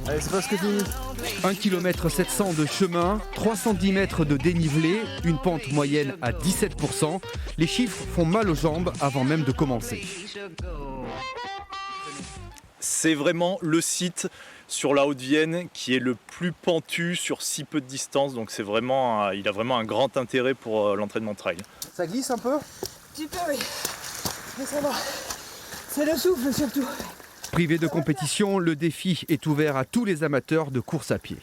Allez, c'est presque fini. 1 km 700 de chemin, 310 mètres de dénivelé, une pente moyenne à 17%. Les chiffres font mal aux jambes avant même de commencer. C'est vraiment le site sur la Haute-Vienne qui est le plus pentu sur si peu de distance. Donc il a vraiment un grand intérêt pour l'entraînement trail. Ça glisse un peu? Un petit peu, oui. Mais ça va. C'est le souffle surtout. Privé de compétition, le défi est ouvert à tous les amateurs de course à pied.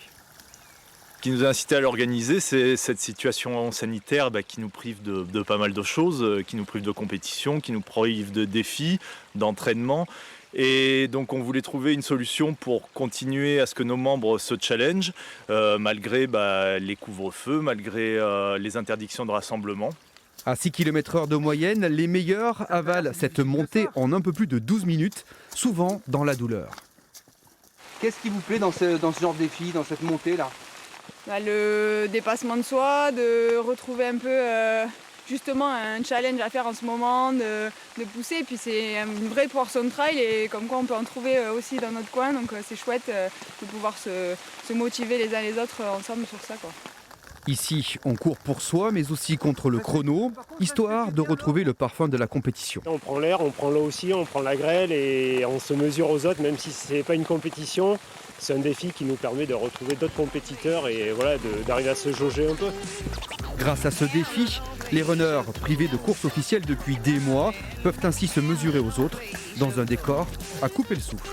Ce qui nous a incité à l'organiser, c'est cette situation sanitaire qui nous prive de pas mal de choses, qui nous prive de compétition, qui nous prive de défis, d'entraînement. Et donc on voulait trouver une solution pour continuer à ce que nos membres se challengent, malgré les couvre-feux, malgré les interdictions de rassemblement. À 6 km/h de moyenne, les meilleurs avalent cette montée en un peu plus de 12 minutes, souvent dans la douleur. Qu'est-ce qui vous plaît dans ce genre de défi, dans cette montée-là? Le dépassement de soi, de retrouver un peu justement un challenge à faire en ce moment, de pousser. Et puis c'est une vraie portion de trail et comme quoi on peut en trouver aussi dans notre coin. Donc c'est chouette de pouvoir se motiver les uns les autres ensemble sur ça, quoi. Ici, on court pour soi, mais aussi contre le chrono, histoire de retrouver le parfum de la compétition. On prend l'air, on prend l'eau aussi, on prend la grêle et on se mesure aux autres, même si ce n'est pas une compétition. C'est un défi qui nous permet de retrouver d'autres compétiteurs et voilà, d'arriver à se jauger un peu. Grâce à ce défi, les runners privés de course officielle depuis des mois peuvent ainsi se mesurer aux autres dans un décor à couper le souffle.